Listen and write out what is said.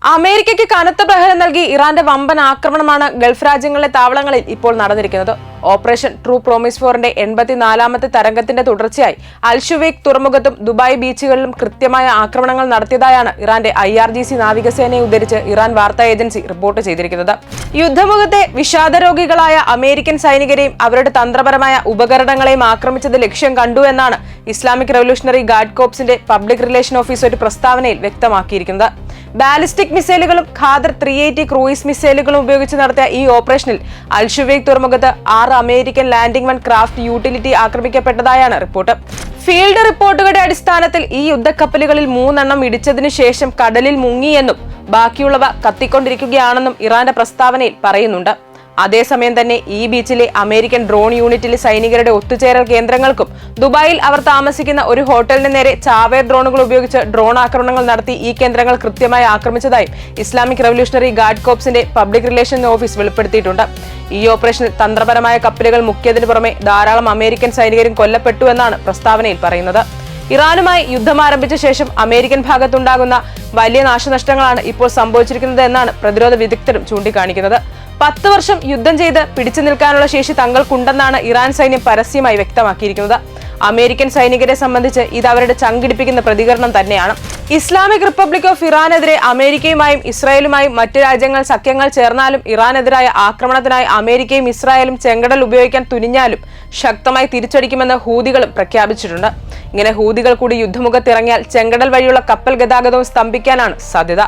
അമേരിക്കയ്ക്ക് കനത്ത പ്രഹരം നൽകി ഇറാന്റെ വമ്പൻ ആക്രമണമാണ് ഗൾഫ് രാജ്യങ്ങളിലെ താവളങ്ങളിൽ ഇപ്പോൾ നടന്നിരിക്കുന്നത്. ഓപ്പറേഷൻ ട്രൂ പ്രോമിസ് 4ന്റെ 84ാമത്തെ തരംഗത്തിന്റെ തുടർച്ചയായി അൽഷുവൈഖ് തുറമുഖത്തും ദുബായ് ബീച്ചുകളിലും കൃത്യമായ ആക്രമണങ്ങൾ നടത്തിയതായാണ് ഇറാന്റെ IRGC നാവികസേനയെ ഉദ്ധരിച്ച് ഇറാൻ വാർത്താ ഏജൻസി റിപ്പോർട്ട് ചെയ്തിരിക്കുന്നത്. യുദ്ധമുഖത്തെ വിഷാദരോഗികളായ അമേരിക്കൻ സൈനികരെയും അവരുടെ തന്ത്രപരമായ ഉപകരണങ്ങളെയും ആക്രമിച്ചത് ലക്ഷ്യം കണ്ടു എന്നാണ് ഇസ്ലാമിക് റവല്യൂഷണറി ഗാർഡ് കോർപ്സിന്റെ പബ്ലിക് റിലേഷൻ ഓഫീസ് ഒരു പ്രസ്താവനയിൽ വ്യക്തമാക്കിയിരിക്കുന്നത്. ബാലിസ്റ്റിക് മിസൈലുകളും ഖാദർ 380 ക്രൂയിസ് മിസൈലുകളും ഉപയോഗിച്ച് നടത്തിയ ഈ ഓപ്പറേഷനിൽ അൽഷുവൈഖ് തുറമുഖത്ത് 6 American landing one craft utility ആക്രമിക്കപ്പെട്ടതായാണ് റിപ്പോർട്ട്. ഫീൽഡ് റിപ്പോർട്ടുകളുടെ അടിസ്ഥാനത്തിൽ ഈ യുദ്ധക്കപ്പലുകളിൽ 3 എണ്ണം ഇടിച്ചതിനു ശേഷം കടലിൽ മുങ്ങിയെന്നും ബാക്കിയുള്ളവ കത്തിക്കൊണ്ടിരിക്കുകയാണെന്നും ഇറാന്റെ പ്രസ്താവനയിൽ പറയുന്നുണ്ട്. അതേസമയം തന്നെ ഈ ബീച്ചിലെ അമേരിക്കൻ ഡ്രോൺ യൂണിറ്റിലെ സൈനികരുടെ ഒത്തുചേരൽ കേന്ദ്രങ്ങൾക്കും ദുബായിൽ അവർ താമസിക്കുന്ന ഒരു ഹോട്ടലിന് നേരെ ചാവേർ ഡ്രോണുകൾ ഉപയോഗിച്ച് ഡ്രോൺ ആക്രമണങ്ങൾ നടത്തി ഈ കേന്ദ്രങ്ങൾ കൃത്യമായി ആക്രമിച്ചതായും ഇസ്ലാമിക് റവല്യൂഷണറി ഗാർഡ് കോർപ്സിന്റെ പബ്ലിക് റിലേഷൻ ഓഫീസ് വെളിപ്പെടുത്തിയിട്ടുണ്ട്. ഈ ഓപ്പറേഷനിൽ തന്ത്രപരമായ കപ്പലുകൾ മുക്കിയതിനു പുറമെ ധാരാളം അമേരിക്കൻ സൈനികരും കൊല്ലപ്പെട്ടു എന്നാണ് പ്രസ്താവനയിൽ പറയുന്നത്. ഇറാനുമായി യുദ്ധം ആരംഭിച്ച ശേഷം അമേരിക്കൻ ഭാഗത്തുണ്ടാകുന്ന വലിയ നാശനഷ്ടങ്ങളാണ് ഇപ്പോൾ സംഭവിച്ചിരിക്കുന്നത് എന്നാണ് പ്രതിരോധ വിദഗ്ധരും ചൂണ്ടിക്കാണിക്കുന്നത്. 10 വർഷം യുദ്ധം ചെയ്ത് പിടിച്ചു നിൽക്കാനുള്ള ശേഷി തങ്ങൾക്കുണ്ടെന്നാണ് ഇറാൻ സൈന്യം പരസ്യമായി വ്യക്തമാക്കിയിരിക്കുന്നത്. അമേരിക്കൻ സൈനികരെ സംബന്ധിച്ച് ഇത് അവരുടെ ചങ്കിടിപ്പിക്കുന്ന പ്രതികരണം തന്നെയാണ്. ഇസ്ലാമിക് റിപ്പബ്ലിക് ഓഫ് ഇറാനെതിരെ അമേരിക്കയുമായും ഇസ്രായേലുമായും മറ്റു രാജ്യങ്ങൾ സഖ്യങ്ങൾ ചേർന്നാലും ഇറാനെതിരായ ആക്രമണത്തിനായി അമേരിക്കയും ഇസ്രായേലും ചെങ്കടൽ ഉപയോഗിക്കാൻ തുനിഞ്ഞാലും ശക്തമായി തിരിച്ചടിക്കുമെന്ന് ഹൂതികളും പ്രഖ്യാപിച്ചിട്ടുണ്ട്. ഇങ്ങനെ ഹൂതികൾ കൂടി യുദ്ധമുഖത്തിറങ്ങിയാൽ ചെങ്കടൽ വഴിയുള്ള കപ്പൽ ഗതാഗതവും സ്തംഭിക്കാനാണ് സാധ്യത.